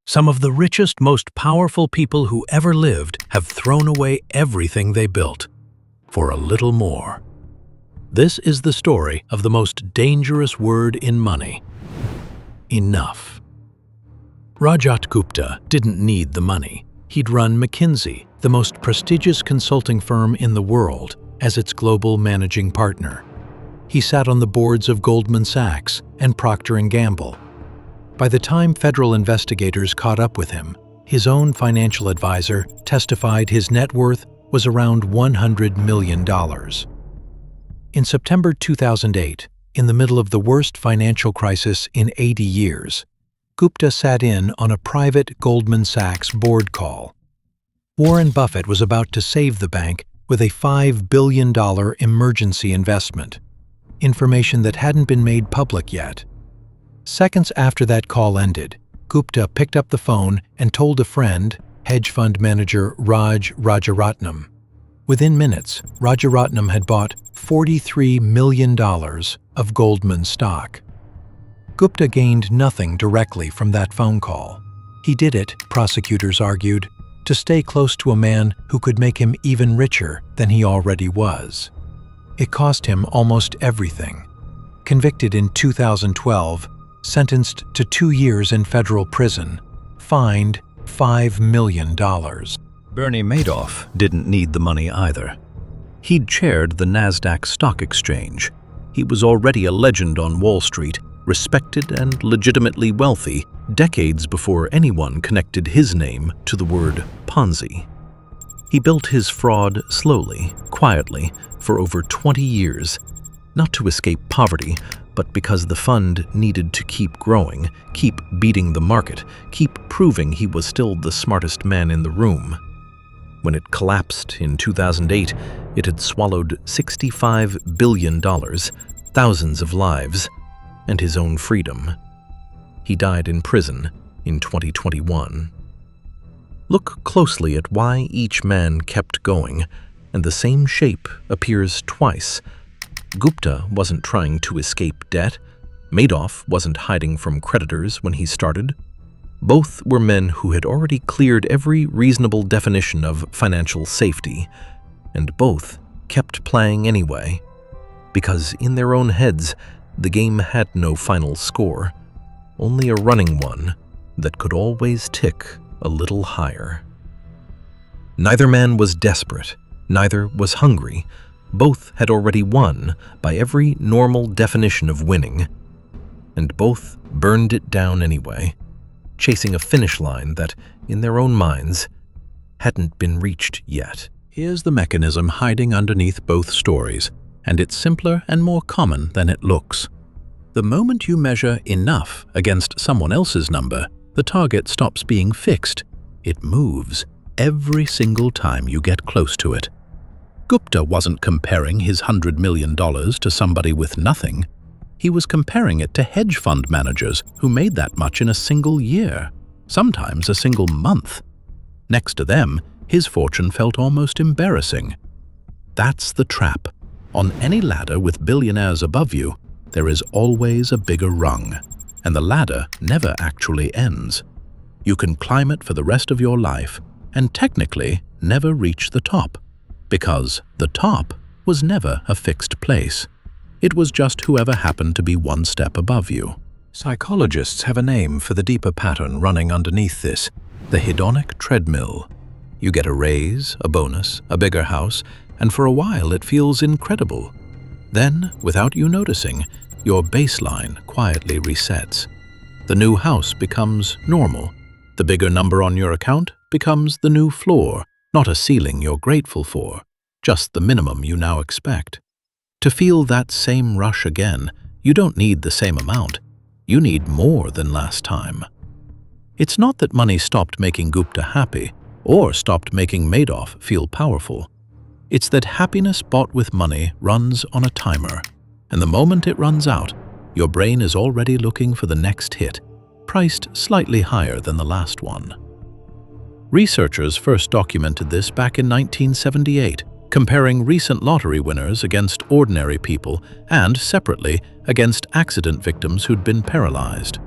Some of the richest, most powerful people who ever lived have thrown away everything they built for a little more. This is the story of the most dangerous word in money: enough. Rajat Gupta didn't need the money. He'd run McKinsey, the most prestigious consulting firm in the world, as its global managing partner. He sat on the boards of Goldman Sachs and Procter & Gamble. By the time federal investigators caught up with him, his own financial advisor testified his net worth was around $100 million. In September 2008, in the middle of the worst financial crisis in 80 years, Gupta sat in on a private Goldman Sachs board call. Warren Buffett was about to save the bank with a $5 billion emergency investment, information that hadn't been made public yet. Seconds after that call ended, Gupta picked up the phone and told a friend, hedge fund manager Rajaratnam. Within minutes, Rajaratnam had bought $43 million of Goldman stock. Gupta gained nothing directly from that phone call. He did it, prosecutors argued, to stay close to a man who could make him even richer than he already was. It cost him almost everything. Convicted in 2012, sentenced to 2 years in federal prison, fined $5 million. Bernie Madoff didn't need the money either. He'd chaired the NASDAQ stock exchange. He was already a legend on Wall Street, respected and legitimately wealthy, decades before anyone connected his name to the word Ponzi. He built his fraud slowly, quietly, for over 20 years, not to escape poverty, but because the fund needed to keep growing, keep beating the market, keep proving he was still the smartest man in the room. When it collapsed in 2008, it had swallowed $65 billion, thousands of lives, and his own freedom. He died in prison in 2021. Look closely at why each man kept going, and the same shape appears twice. Gupta wasn't trying to escape debt. Madoff wasn't hiding from creditors when he started. Both were men who had already cleared every reasonable definition of financial safety, and both kept playing anyway, because in their own heads, the game had no final score, only a running one that could always tick a little higher. Neither man was desperate, neither was hungry. Both had already won by every normal definition of winning, and both burned it down anyway, chasing a finish line that, in their own minds, hadn't been reached yet. Here's the mechanism hiding underneath both stories, and it's simpler and more common than it looks. The moment you measure enough against someone else's number, the target stops being fixed. It moves every single time you get close to it. Gupta wasn't comparing his $100 million to somebody with nothing. He was comparing it to hedge fund managers who made that much in a single year, sometimes a single month. Next to them, his fortune felt almost embarrassing. That's the trap. On any ladder with billionaires above you, there is always a bigger rung, and the ladder never actually ends. You can climb it for the rest of your life and technically never reach the top, because the top was never a fixed place. It was just whoever happened to be one step above you. Psychologists have a name for the deeper pattern running underneath this: the hedonic treadmill. You get a raise, a bonus, a bigger house, and for a while it feels incredible. Then, without you noticing, your baseline quietly resets. The new house becomes normal. The bigger number on your account becomes the new floor, not a ceiling you're grateful for, just the minimum you now expect. To feel that same rush again, you don't need the same amount. You need more than last time. It's not that money stopped making Gupta happy or stopped making Madoff feel powerful. It's that happiness bought with money runs on a timer, and the moment it runs out, your brain is already looking for the next hit, priced slightly higher than the last one. Researchers first documented this back in 1978, comparing recent lottery winners against ordinary people and, separately, against accident victims who'd been paralyzed.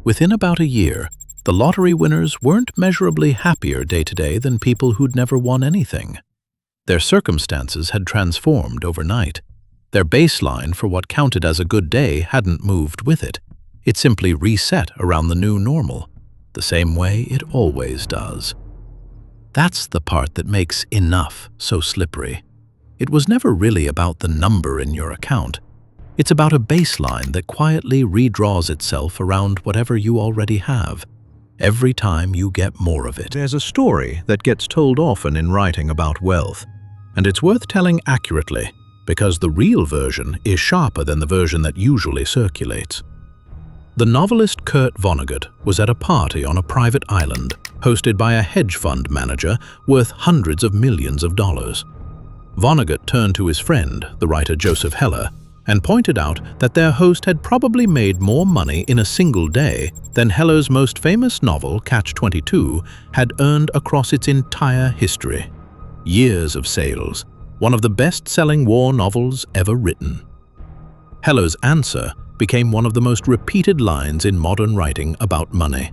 Within about a year, the lottery winners weren't measurably happier day to day than people who'd never won anything. Their circumstances had transformed overnight. Their baseline for what counted as a good day hadn't moved with it. It simply reset around the new normal, the same way it always does. That's the part that makes enough so slippery. It was never really about the number in your account. It's about a baseline that quietly redraws itself around whatever you already have, every time you get more of it. There's a story that gets told often in writing about wealth, and it's worth telling accurately because the real version is sharper than the version that usually circulates. The novelist Kurt Vonnegut was at a party on a private island hosted by a hedge fund manager worth hundreds of millions of dollars. Vonnegut turned to his friend, the writer Joseph Heller, and pointed out that their host had probably made more money in a single day than Heller's most famous novel, Catch-22, had earned across its entire history. Years of sales, one of the best-selling war novels ever written. Heller's answer became one of the most repeated lines in modern writing about money.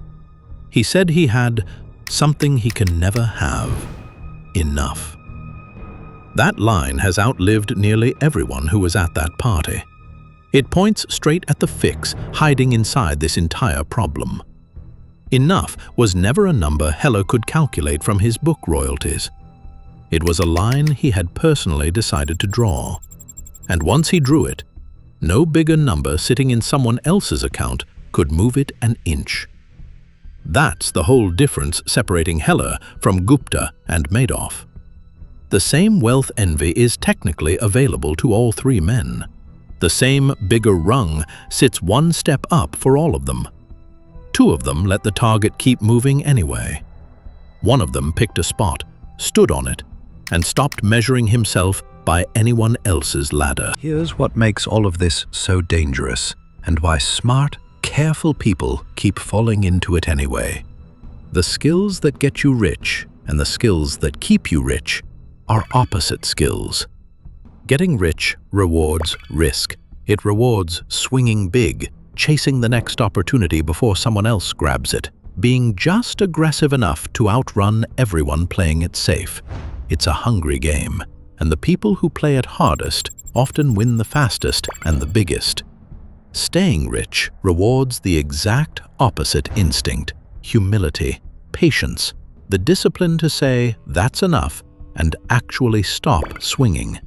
He said he had something he can never have: enough. That line has outlived nearly everyone who was at that party. It points straight at the fix hiding inside this entire problem. Enough was never a number Heller could calculate from his book royalties. It was a line he had personally decided to draw. And once he drew it, no bigger number sitting in someone else's account could move it an inch. That's the whole difference separating Heller from Gupta and Madoff. The same wealth envy is technically available to all three men. The same bigger rung sits one step up for all of them. Two of them let the target keep moving anyway. One of them picked a spot, stood on it, and stopped measuring himself by anyone else's ladder. Here's what makes all of this so dangerous, and why smart, careful people keep falling into it anyway. The skills that get you rich and the skills that keep you rich are opposite skills. Getting rich rewards risk. It rewards swinging big, chasing the next opportunity before someone else grabs it, being just aggressive enough to outrun everyone playing it safe. It's a hungry game, and the people who play it hardest often win the fastest and the biggest. Staying rich rewards the exact opposite instinct: humility, patience, the discipline to say, "That's enough," and actually stop swinging.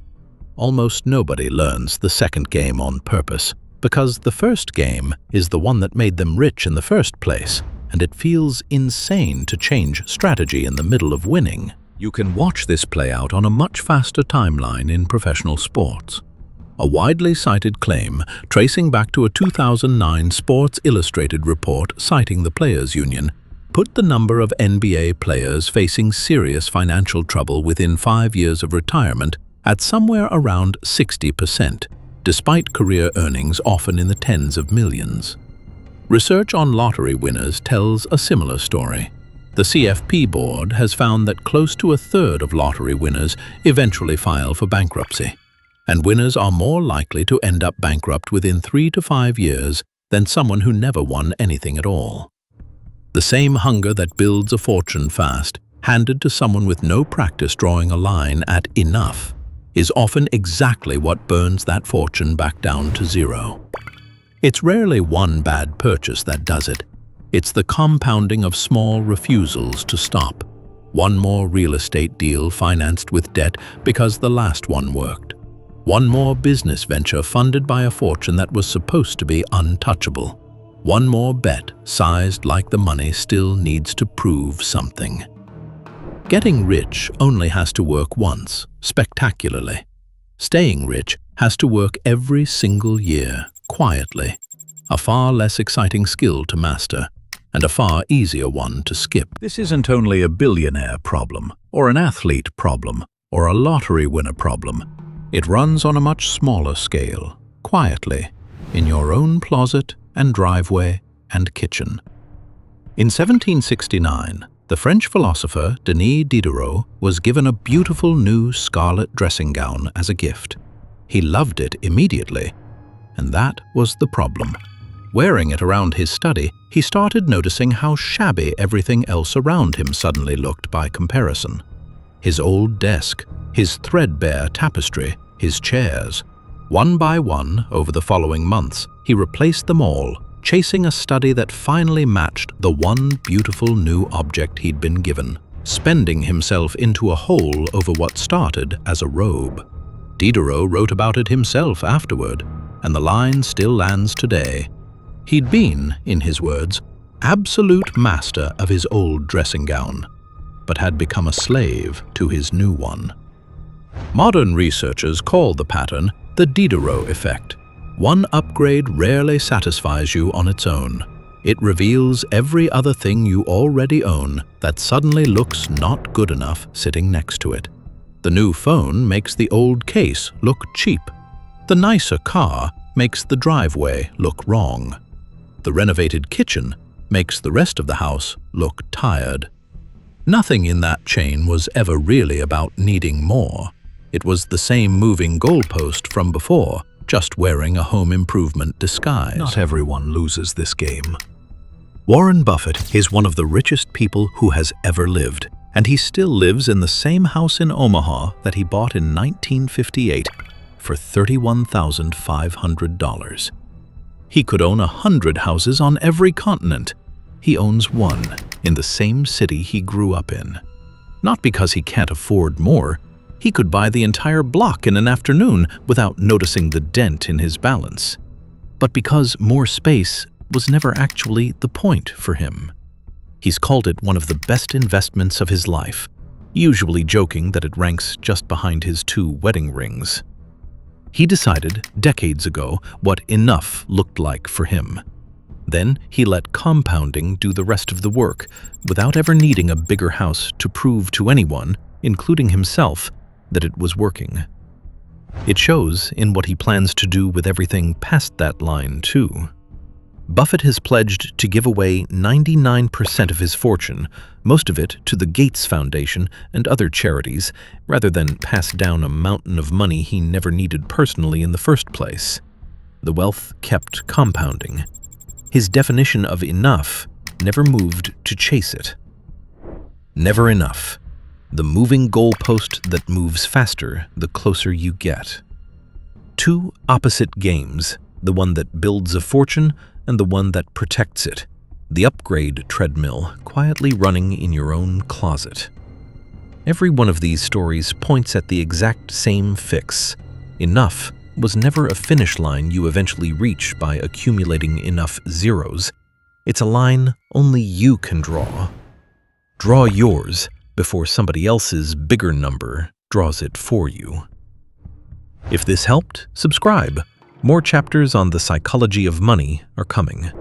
Almost nobody learns the second game on purpose, because the first game is the one that made them rich in the first place, and it feels insane to change strategy in the middle of winning. You can watch this play out on a much faster timeline in professional sports. A widely cited claim, tracing back to a 2009 Sports Illustrated report citing the Players Union, put the number of NBA players facing serious financial trouble within 5 years of retirement at somewhere around 60%, despite career earnings often in the tens of millions. Research on lottery winners tells a similar story. The CFP board has found that close to a third of lottery winners eventually file for bankruptcy, and winners are more likely to end up bankrupt within 3 to 5 years than someone who never won anything at all. The same hunger that builds a fortune fast, handed to someone with no practice drawing a line at enough, is often exactly what burns that fortune back down to zero. It's rarely one bad purchase that does it. It's the compounding of small refusals to stop. One more real estate deal financed with debt because the last one worked. One more business venture funded by a fortune that was supposed to be untouchable. One more bet sized like the money still needs to prove something. Getting rich only has to work once, spectacularly. Staying rich has to work every single year, quietly. A far less exciting skill to master, and a far easier one to skip. This isn't only a billionaire problem, or an athlete problem, or a lottery winner problem. It runs on a much smaller scale, quietly, in your own closet and driveway and kitchen. In 1769, the French philosopher Denis Diderot was given a beautiful new scarlet dressing gown as a gift. He loved it immediately, and that was the problem. Wearing it around his study, he started noticing how shabby everything else around him suddenly looked by comparison. His old desk, his threadbare tapestry, his chairs. One by one, over the following months, he replaced them all, chasing a study that finally matched the one beautiful new object he'd been given, spending himself into a hole over what started as a robe. Diderot wrote about it himself afterward, and the line still lands today. He'd been, in his words, absolute master of his old dressing gown, but had become a slave to his new one. Modern researchers call the pattern the Diderot Effect. One upgrade rarely satisfies you on its own. It reveals every other thing you already own that suddenly looks not good enough sitting next to it. The new phone makes the old case look cheap. The nicer car makes the driveway look wrong. The renovated kitchen makes the rest of the house look tired. Nothing in that chain was ever really about needing more. It was the same moving goalpost from before, just wearing a home improvement disguise. Not everyone loses this game. Warren Buffett is one of the richest people who has ever lived, and he still lives in the same house in Omaha that he bought in 1958 for $31,500. He could own 100 houses on every continent. He owns one in the same city he grew up in. Not because he can't afford more. He could buy the entire block in an afternoon without noticing the dent in his balance. But because more space was never actually the point for him. He's called it one of the best investments of his life, usually joking that it ranks just behind his 2 wedding rings. He decided decades ago what enough looked like for him. Then he let compounding do the rest of the work, without ever needing a bigger house to prove to anyone, including himself, that it was working. It shows in what he plans to do with everything past that line, too. Buffett has pledged to give away 99% of his fortune, most of it to the Gates Foundation and other charities, rather than pass down a mountain of money he never needed personally in the first place. The wealth kept compounding. His definition of enough never moved to chase it. Never enough. The moving goalpost that moves faster the closer you get. 2 opposite games, the one that builds a fortune and the one that protects it. The upgrade treadmill quietly running in your own closet. Every one of these stories points at the exact same fix. Enough was never a finish line you eventually reach by accumulating enough zeros. It's a line only you can draw. Draw yours before somebody else's bigger number draws it for you. If this helped, subscribe. More chapters on the psychology of money are coming.